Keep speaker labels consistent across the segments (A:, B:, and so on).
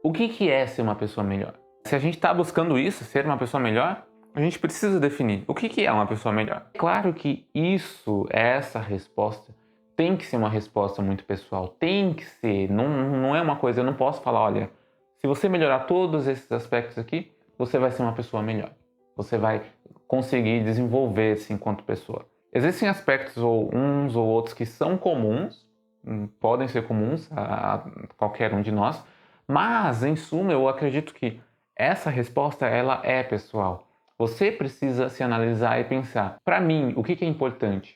A: O que é ser uma pessoa melhor? Se a gente está buscando isso, ser uma pessoa melhor, a gente precisa definir o que é uma pessoa melhor. Claro que essa resposta, tem que ser uma resposta muito pessoal. Tem que ser, não é uma coisa, eu não posso falar, olha, se você melhorar todos esses aspectos aqui, você vai ser uma pessoa melhor. Você vai conseguir desenvolver-se enquanto pessoa. Existem aspectos ou uns ou outros que são comuns, podem ser comuns a qualquer um de nós, mas, em suma, eu acredito que essa resposta ela é pessoal. Você precisa se analisar e pensar, para mim, o que é importante?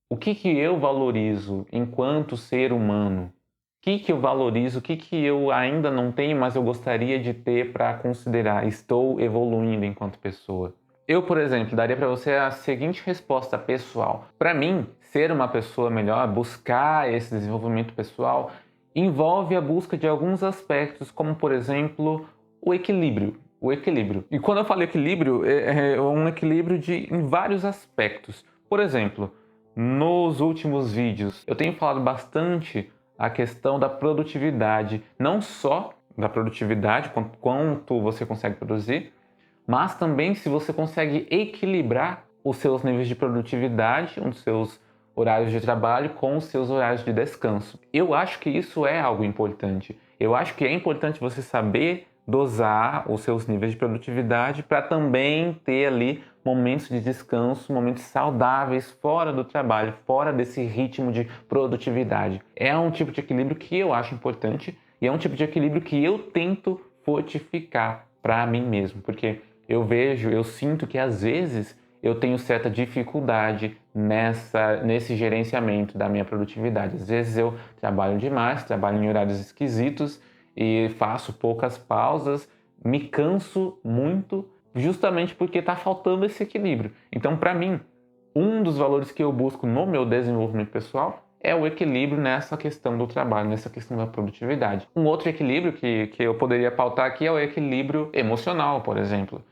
A: O que eu valorizo enquanto ser humano? O que eu valorizo? O que eu ainda não tenho, mas eu gostaria de ter para considerar? Estou evoluindo enquanto pessoa. Eu, por exemplo, daria para você a seguinte resposta pessoal. Para mim, ser uma pessoa melhor, buscar esse desenvolvimento pessoal, envolve a busca de alguns aspectos, como, por exemplo, o equilíbrio. O equilíbrio. E quando eu falo equilíbrio, é um equilíbrio em vários aspectos. Por exemplo, nos últimos vídeos, eu tenho falado bastante a questão da produtividade, não só da produtividade, quanto você consegue produzir, mas também se você consegue equilibrar os seus níveis de produtividade, os seus horários de trabalho com os seus horários de descanso. Eu acho que isso é algo importante. Eu acho que é importante você saber dosar os seus níveis de produtividade para também ter ali momentos de descanso, momentos saudáveis fora do trabalho, fora desse ritmo de produtividade. É um tipo de equilíbrio que eu acho importante e é um tipo de equilíbrio que eu tento fortificar para mim mesmo, porque eu sinto que às vezes eu tenho certa dificuldade nesse gerenciamento da minha produtividade. Às vezes eu trabalho demais, trabalho em horários esquisitos e faço poucas pausas, me canso muito, justamente porque está faltando esse equilíbrio. Então, para mim, um dos valores que eu busco no meu desenvolvimento pessoal é o equilíbrio nessa questão do trabalho, nessa questão da produtividade. Um outro equilíbrio que eu poderia pautar aqui é o equilíbrio emocional, por exemplo.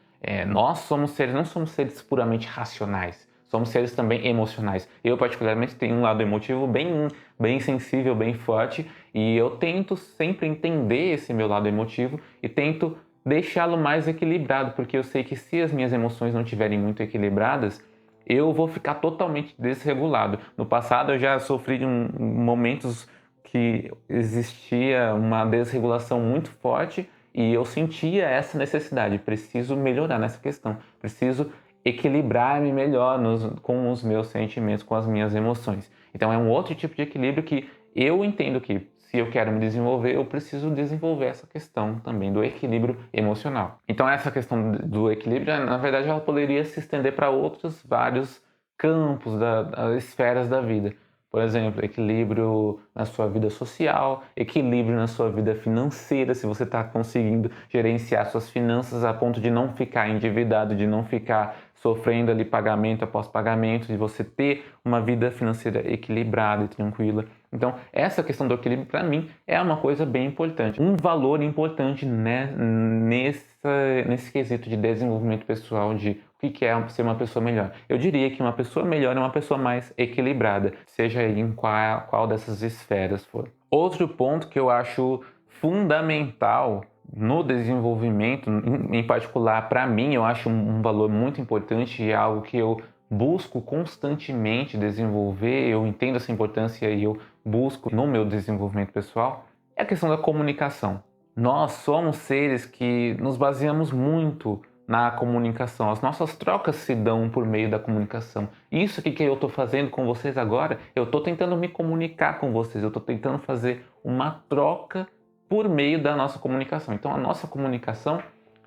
A: Nós somos seres, não somos seres puramente racionais, somos seres também emocionais. Eu, particularmente, tenho um lado emotivo bem sensível, bem forte, e eu tento sempre entender esse meu lado emotivo e tento deixá-lo mais equilibrado, porque eu sei que se as minhas emoções não estiverem muito equilibradas, eu vou ficar totalmente desregulado. No passado eu já sofri de momentos que existia uma desregulação muito forte e eu sentia essa necessidade, preciso melhorar nessa questão, preciso equilibrar-me melhor com os meus sentimentos, com as minhas emoções. Então é um outro tipo de equilíbrio que eu entendo que se eu quero me desenvolver, eu preciso desenvolver essa questão também do equilíbrio emocional. Então essa questão do equilíbrio, na verdade, ela poderia se estender para outros vários campos, das esferas da vida. Por exemplo, equilíbrio na sua vida social, equilíbrio na sua vida financeira, se você está conseguindo gerenciar suas finanças a ponto de não ficar endividado, de não ficar sofrendo ali pagamento após pagamento, de você ter uma vida financeira equilibrada e tranquila. Então, essa questão do equilíbrio, para mim, é uma coisa bem importante. Um valor importante, né, nesse quesito de desenvolvimento pessoal, de o que é ser uma pessoa melhor. Eu diria que uma pessoa melhor é uma pessoa mais equilibrada, seja em qual dessas esferas for. Outro ponto que eu acho fundamental no desenvolvimento, em particular para mim, eu acho um valor muito importante e é algo que eu busco constantemente desenvolver, eu entendo essa importância e eu busco no meu desenvolvimento pessoal, é a questão da comunicação. Nós somos seres que nos baseamos muito na comunicação. As nossas trocas se dão por meio da comunicação. Isso que eu estou fazendo com vocês agora, eu estou tentando me comunicar com vocês, eu estou tentando fazer uma troca por meio da nossa comunicação. Então, a nossa comunicação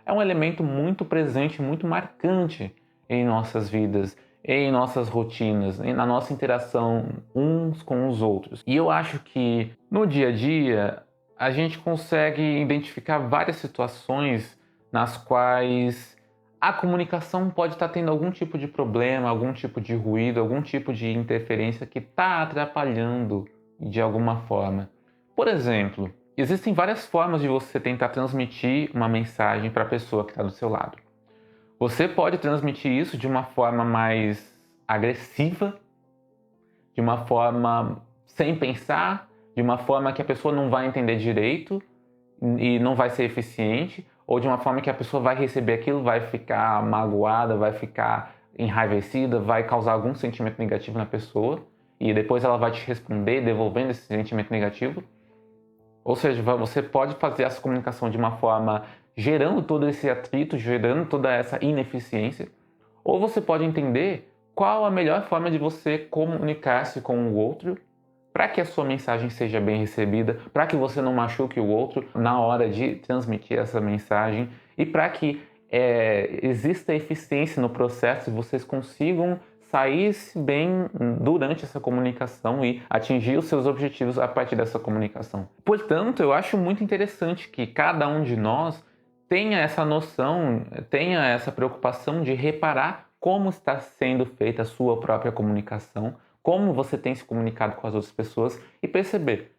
A: é um elemento muito presente, muito marcante em nossas vidas, em nossas rotinas, na nossa interação uns com os outros. E eu acho que no dia a dia a gente consegue identificar várias situações nas quais a comunicação pode estar tendo algum tipo de problema, algum tipo de ruído, algum tipo de interferência que está atrapalhando de alguma forma. Por exemplo, existem várias formas de você tentar transmitir uma mensagem para a pessoa que está do seu lado. Você pode transmitir isso de uma forma mais agressiva, de uma forma sem pensar, de uma forma que a pessoa não vai entender direito, e não vai ser eficiente, ou de uma forma que a pessoa vai receber aquilo, vai ficar magoada, vai ficar enraivecida, vai causar algum sentimento negativo na pessoa, e depois ela vai te responder devolvendo esse sentimento negativo. Ou seja, você pode fazer essa comunicação de uma forma gerando todo esse atrito, gerando toda essa ineficiência, ou você pode entender qual a melhor forma de você comunicar-se com o outro para que a sua mensagem seja bem recebida, para que você não machuque o outro na hora de transmitir essa mensagem e para que exista eficiência no processo e vocês consigam sair bem durante essa comunicação e atingir os seus objetivos a partir dessa comunicação. Portanto, eu acho muito interessante que cada um de nós tenha essa noção, tenha essa preocupação de reparar como está sendo feita a sua própria comunicação, como você tem se comunicado com as outras pessoas e perceber,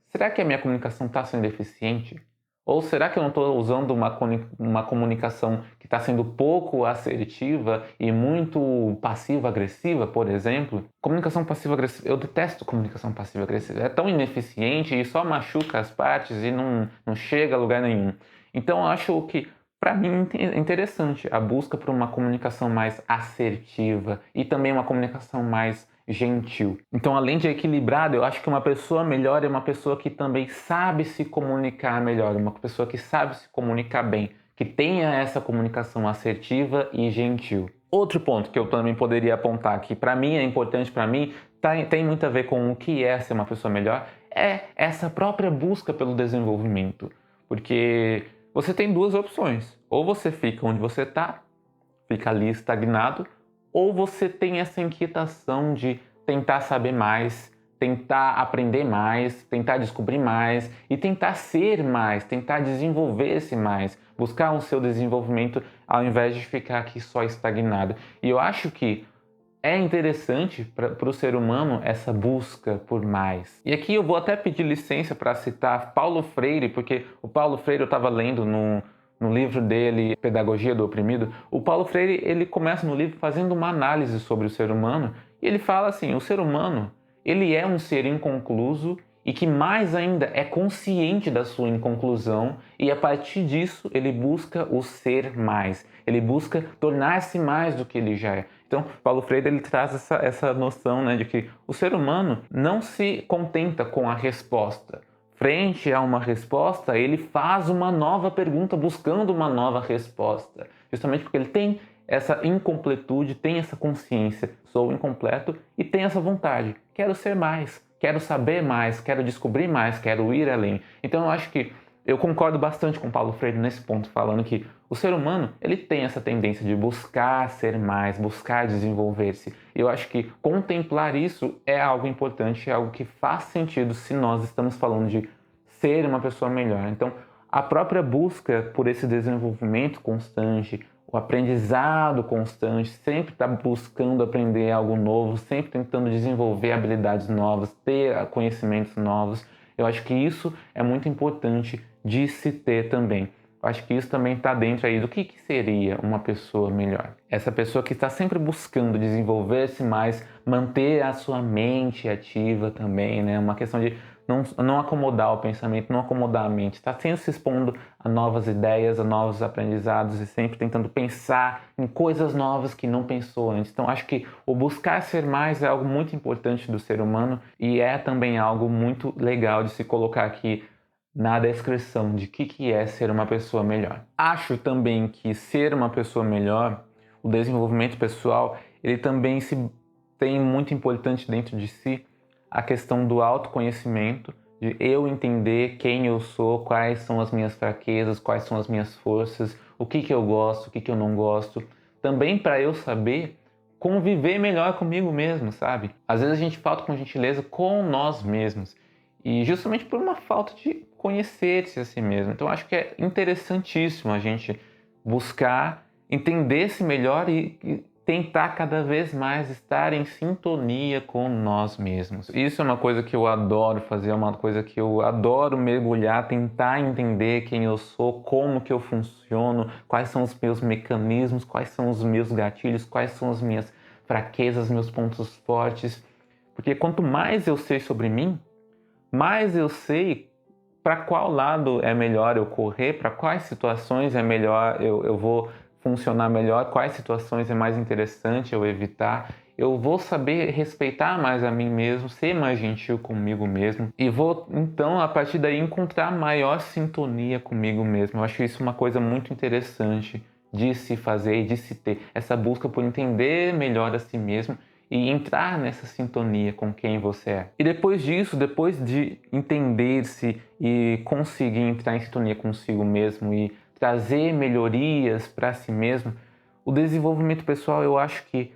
A: será que a minha comunicação está sendo eficiente? Ou será que eu não estou usando uma comunicação que está sendo pouco assertiva e muito passiva-agressiva, por exemplo? Comunicação passiva-agressiva, eu detesto comunicação passiva-agressiva. É tão ineficiente e só machuca as partes e não chega a lugar nenhum. Então eu acho que, para mim, é interessante a busca por uma comunicação mais assertiva e também uma comunicação mais gentil. Então, além de equilibrado, eu acho que uma pessoa melhor é uma pessoa que também sabe se comunicar melhor, uma pessoa que sabe se comunicar bem, que tenha essa comunicação assertiva e gentil. Outro ponto que eu também poderia apontar, que para mim é importante, para mim tem muito a ver com o que é ser uma pessoa melhor, é essa própria busca pelo desenvolvimento. Porque você tem duas opções, ou você fica onde você está, fica ali estagnado, ou você tem essa inquietação de tentar saber mais, tentar aprender mais, tentar descobrir mais e tentar ser mais, tentar desenvolver-se mais, buscar o seu desenvolvimento ao invés de ficar aqui só estagnado. E eu acho que é interessante para o ser humano essa busca por mais. E aqui eu vou até pedir licença para citar Paulo Freire, porque o Paulo Freire eu estava lendo no livro dele, Pedagogia do Oprimido. O Paulo Freire ele começa no livro fazendo uma análise sobre o ser humano e ele fala assim, o ser humano ele é um ser inconcluso e que mais ainda é consciente da sua inconclusão e a partir disso ele busca o ser mais, ele busca tornar-se mais do que ele já é. Então, Paulo Freire ele traz essa noção, né, de que o ser humano não se contenta com a resposta. Frente a uma resposta, ele faz uma nova pergunta buscando uma nova resposta. Justamente porque ele tem essa incompletude, tem essa consciência, sou incompleto e tem essa vontade. Quero ser mais, quero saber mais, quero descobrir mais, quero ir além. Então eu acho que eu concordo bastante com Paulo Freire nesse ponto, falando que o ser humano ele tem essa tendência de buscar ser mais, buscar desenvolver-se. Eu acho que contemplar isso é algo importante, é algo que faz sentido se nós estamos falando de ser uma pessoa melhor. Então, a própria busca por esse desenvolvimento constante, o aprendizado constante, sempre estar buscando aprender algo novo, sempre tentando desenvolver habilidades novas, ter conhecimentos novos. Eu acho que isso é muito importante de se ter também. Eu acho que isso também está dentro aí do que seria uma pessoa melhor. Essa pessoa que está sempre buscando desenvolver-se mais, manter a sua mente ativa também, né? Uma questão de não acomodar o pensamento, não acomodar a mente. Está sempre se expondo a novas ideias, a novos aprendizados e sempre tentando pensar em coisas novas que não pensou antes. Então, acho que o buscar ser mais é algo muito importante do ser humano e é também algo muito legal de se colocar aqui na descrição de que é ser uma pessoa melhor. Acho também que ser uma pessoa melhor, o desenvolvimento pessoal, ele também tem muito importante dentro de si a questão do autoconhecimento, de eu entender quem eu sou, quais são as minhas fraquezas, quais são as minhas forças, o que eu gosto, o que eu não gosto. Também para eu saber conviver melhor comigo mesmo, sabe? Às vezes a gente falta com gentileza com nós mesmos. E justamente por uma falta de conhecer-se a si mesmo. Então acho que é interessantíssimo a gente buscar entender-se melhor e tentar cada vez mais estar em sintonia com nós mesmos. Isso é uma coisa que eu adoro fazer, é uma coisa que eu adoro mergulhar, tentar entender quem eu sou, como que eu funciono, quais são os meus mecanismos, quais são os meus gatilhos, quais são as minhas fraquezas, meus pontos fortes. Porque quanto mais eu sei sobre mim, mais eu sei para qual lado é melhor eu correr, para quais situações é melhor eu vou funcionar melhor, quais situações é mais interessante eu evitar. Eu vou saber respeitar mais a mim mesmo, ser mais gentil comigo mesmo e vou então a partir daí encontrar maior sintonia comigo mesmo. Eu acho isso uma coisa muito interessante de se fazer e de se ter, essa busca por entender melhor a si mesmo e entrar nessa sintonia com quem você é. E depois disso, depois de entender-se e conseguir entrar em sintonia consigo mesmo e trazer melhorias para si mesmo, o desenvolvimento pessoal, eu acho que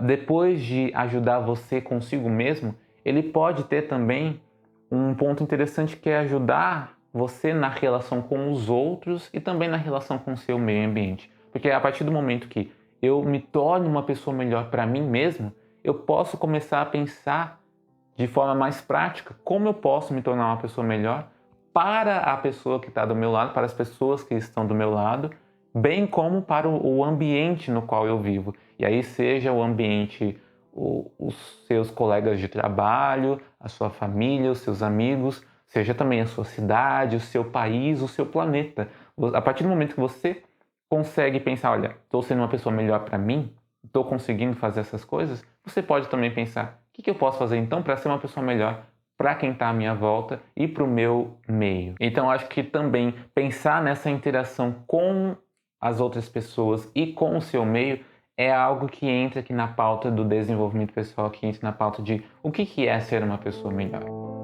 A: depois de ajudar você consigo mesmo, ele pode ter também um ponto interessante que é ajudar você na relação com os outros e também na relação com o seu meio ambiente. Porque a partir do momento que eu me torno uma pessoa melhor para mim mesmo, eu posso começar a pensar de forma mais prática como eu posso me tornar uma pessoa melhor para a pessoa que está do meu lado, para as pessoas que estão do meu lado, bem como para o ambiente no qual eu vivo. E aí seja o ambiente, os seus colegas de trabalho, a sua família, os seus amigos, seja também a sua cidade, o seu país, o seu planeta. A partir do momento que você consegue pensar, olha, estou sendo uma pessoa melhor para mim, estou conseguindo fazer essas coisas, você pode também pensar, o que eu posso fazer então para ser uma pessoa melhor para quem está à minha volta e para o meu meio. Então acho que também pensar nessa interação com as outras pessoas e com o seu meio é algo que entra aqui na pauta do desenvolvimento pessoal, que entra na pauta de o que é ser uma pessoa melhor.